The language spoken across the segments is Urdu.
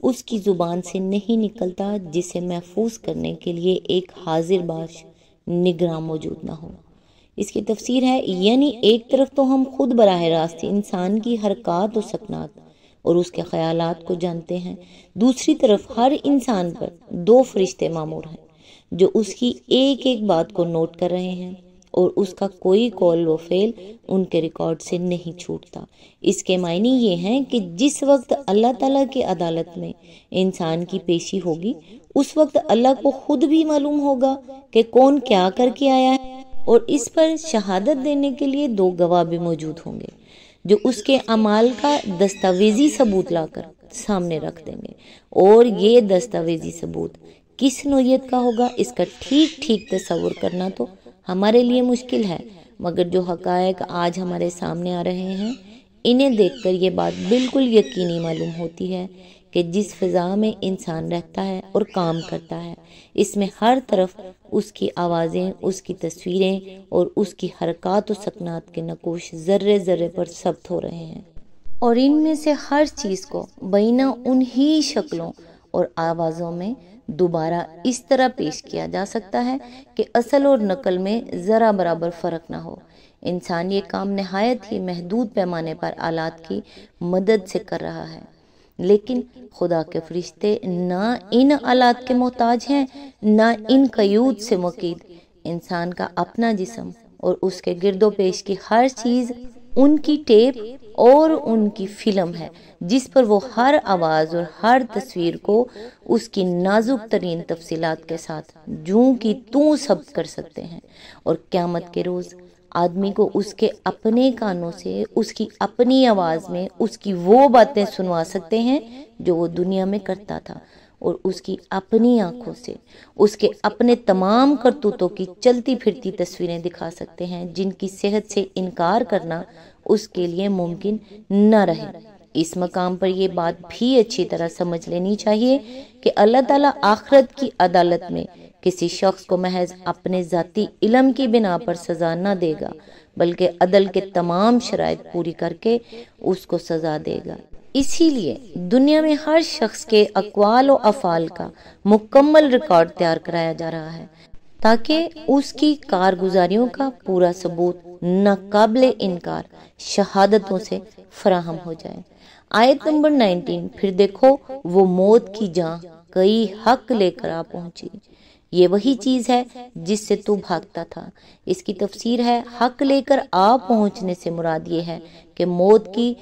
اس کی زبان سے نہیں نکلتا جسے محفوظ کرنے کے لیے ایک حاضر باش نگراں موجود نہ ہو۔ اس کی تفسیر ہے، یعنی ایک طرف تو ہم خود براہ راست انسان کی حرکات و سکنات اور اس کے خیالات کو جانتے ہیں، دوسری طرف ہر انسان پر دو فرشتے مامور ہیں جو اس کی ایک ایک بات کو نوٹ کر رہے ہیں اور اس کا کوئی قول و فعل ان کے ریکارڈ سے نہیں چھوٹتا۔ اس کے معنی یہ ہیں کہ جس وقت اللہ تعالیٰ کی عدالت میں انسان کی پیشی ہوگی، اس وقت اللہ کو خود بھی معلوم ہوگا کہ کون کیا کر کے آیا ہے، اور اس پر شہادت دینے کے لیے دو گواہ بھی موجود ہوں گے جو اس کے اعمال کا دستاویزی ثبوت لا کر سامنے رکھ دیں گے، اور یہ دستاویزی ثبوت کس نوعیت کا ہوگا اس کا ٹھیک ٹھیک تصور کرنا تو ہمارے لیے مشکل ہے، مگر جو حقائق آج ہمارے سامنے آ رہے ہیں انہیں دیکھ کر یہ بات بالکل یقینی معلوم ہوتی ہے کہ جس فضا میں انسان رہتا ہے اور کام کرتا ہے، اس میں ہر طرف اس کی آوازیں، اس کی تصویریں اور اس کی حرکات و سکنات کے نقوش ذرے ذرے پر ثبت ہو رہے ہیں، اور ان میں سے ہر چیز کو بینہ انہی شکلوں اور آوازوں میں دوبارہ اس طرح پیش کیا جا سکتا ہے کہ اصل اور نقل میں ذرا برابر فرق نہ ہو۔ انسان یہ کام نہایت ہی محدود پیمانے پر آلات کی مدد سے کر رہا ہے، لیکن خدا کے فرشتے نہ ان آلات کے محتاج ہیں، نہ ان قیود سے مقید۔ انسان کا اپنا جسم اور اس کے گرد و پیش کی ہر چیز ان کی ٹیپ اور ان کی فلم ہے، جس پر وہ ہر آواز اور ہر تصویر کو اس کی نازک ترین تفصیلات کے ساتھ جوں کی توں ثبت کر سکتے ہیں، اور قیامت کے روز آدمی کو اس کے اپنے کانوں سے اس کی اپنی آواز میں اس کی وہ باتیں سنوا سکتے ہیں جو وہ دنیا میں کرتا تھا، اور اس کی اپنی آنکھوں سے اس کے اپنے تمام کرتوتوں کی چلتی پھرتی تصویریں دکھا سکتے ہیں جن کی صحت سے انکار کرنا اس کے لیے ممکن نہ رہے۔ اس مقام پر یہ بات بھی اچھی طرح سمجھ لینی چاہیے کہ اللہ تعالیٰ آخرت کی عدالت میں کسی شخص کو محض اپنے ذاتی علم کی بنا پر سزا نہ دے گا، بلکہ عدل کے تمام شرائط پوری کر کے اس کو سزا دے گا۔ اسی لیے دنیا میں ہر شخص کے اقوال و افعال کا مکمل ریکارڈ تیار کرایا جا رہا ہے تاکہ اس کی کارگزاریوں کا پورا ثبوت ناقابل انکار شہادتوں سے فراہم ہو جائے۔ آیت نمبر 19، پھر دیکھو وہ موت کی جاں کئی حق لے کر آ پہنچی، یہ وہی چیز ہے جس سے تو بھاگتا تھا۔ اس کی تفسیر ہے، حق لے کر آ پہنچنے سے مراد یہ ہے کہ موت کی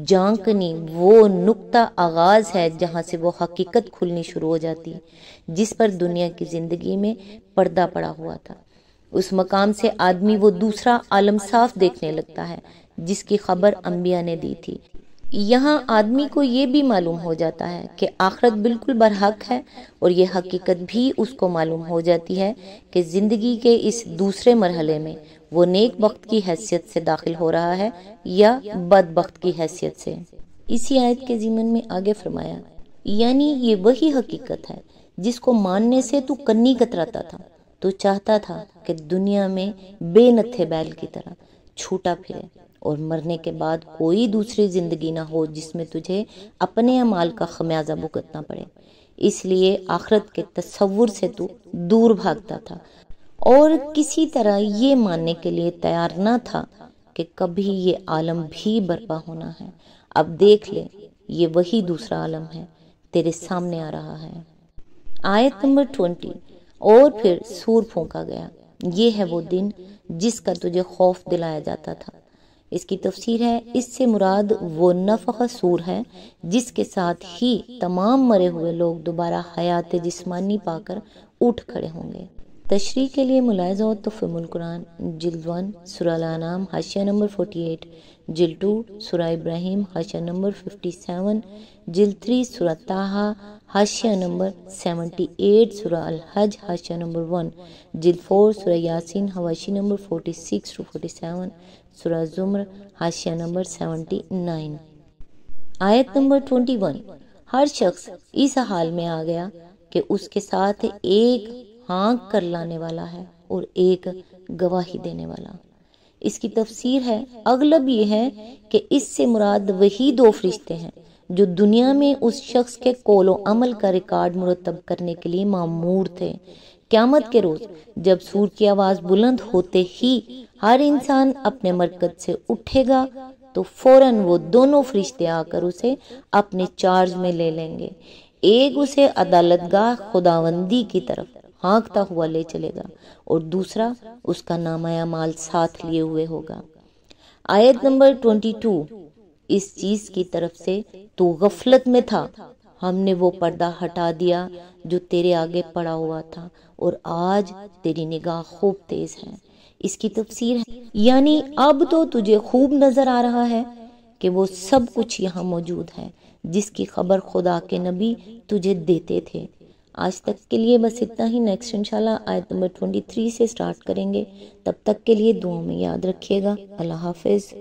جانکنی وہ نقطہ آغاز ہے جہاں سے وہ حقیقت کھلنی شروع ہو جاتی جس پر دنیا کی زندگی میں پردہ پڑا ہوا تھا۔ اس مقام سے آدمی وہ دوسرا عالم صاف دیکھنے لگتا ہے جس کی خبر انبیاء نے دی تھی۔ یہاں آدمی کو یہ بھی معلوم ہو جاتا ہے کہ آخرت بالکل برحق ہے، اور یہ حقیقت بھی اس کو معلوم ہو جاتی ہے کہ زندگی کے اس دوسرے مرحلے میں وہ نیک بخت کی حیثیت سے داخل ہو رہا ہے یا بدبخت کی حیثیت سے۔ اسی آیت کے ضمن میں آگے فرمایا، یعنی یہ وہی حقیقت ہے جس کو ماننے سے تو کنی کتراتا تھا، تو چاہتا تھا کہ دنیا میں بے نتھے بیل کی طرح چھوٹا پھرے اور مرنے کے بعد کوئی دوسری زندگی نہ ہو جس میں تجھے اپنے اعمال کا خمیازہ بھگتنا پڑے۔ اس لیے آخرت کے تصور سے تو دور بھاگتا تھا اور کسی طرح یہ ماننے کے لیے تیار نہ تھا کہ کبھی یہ عالم بھی برپا ہونا ہے۔ اب دیکھ لے، یہ وہی دوسرا عالم ہے، تیرے سامنے آ رہا ہے۔ آیت نمبر 20، اور پھر سور پھونکا گیا، یہ ہے وہ دن جس کا تجھے خوف دلایا جاتا تھا۔ اس کی تفسیر ہے، اس سے مراد وہ نفخ سور ہے جس کے ساتھ ہی تمام مرے ہوئے لوگ دوبارہ حیات جسمانی پا کر اٹھ کھڑے ہوں گے۔ تشریح کے لیے ملاحظہ ہو تو فہم القرآن جلد 1 سورہ الانعام حاشیہ نمبر 48، جلد 2 سورہ ابراہیم حاشیہ نمبر 57، جلد 3 سورہ طٰہٰ حاشیہ نمبر 78، سورہ الحج حاشیہ نمبر 1، جلد 4 سورہ یاسین حواشی نمبر 46 to 47، سورہ زمر حاشیہ نمبر 79۔ آیت نمبر 21، ہر شخص اس حال میں آ گیا کہ اس کے ساتھ ایک ہانک کر لانے والا ہے اور ایک گواہی دینے والا۔ اس کی تفسیر ہے، اغلب یہ ہے کہ اس سے مراد وہی دو فرشتے ہیں جو دنیا میں اس شخص کے قول و عمل کا ریکارڈ مرتب کرنے کے لیے مامور تھے۔ قیامت کے روز جب سور کی آواز بلند ہوتے ہی ہر انسان اپنے مرکز سے اٹھے گا تو فوراً وہ دونوں فرشتے آ کر اسے اپنے چارج میں لے لیں گے۔ ایک اسے عدالت گاہ خداوندی کی طرف ہانکتا ہوا لے چلے گا اور دوسرا اس کا نامہ اعمال ساتھ لیے ہوئے ہوگا۔ آیت نمبر 22، اس چیز کی طرف سے تو غفلت میں تھا، ہم نے وہ پردہ ہٹا دیا جو تیرے آگے پڑا ہوا تھا اور آج تیری نگاہ خوب تیز ہے۔ اس کی تفسیر ہے یعنی اب تو تجھے خوب نظر آ رہا ہے کہ وہ سب کچھ یہاں موجود ہے جس کی خبر خدا کے نبی تجھے دیتے تھے۔ آج تک کے لیے بس اتنا ہی، نیکسٹ انشاءاللہ آیت نمبر 23 سے سٹارٹ کریں گے۔ تب تک کے لیے دعاؤں میں یاد رکھیے گا۔ اللہ حافظ۔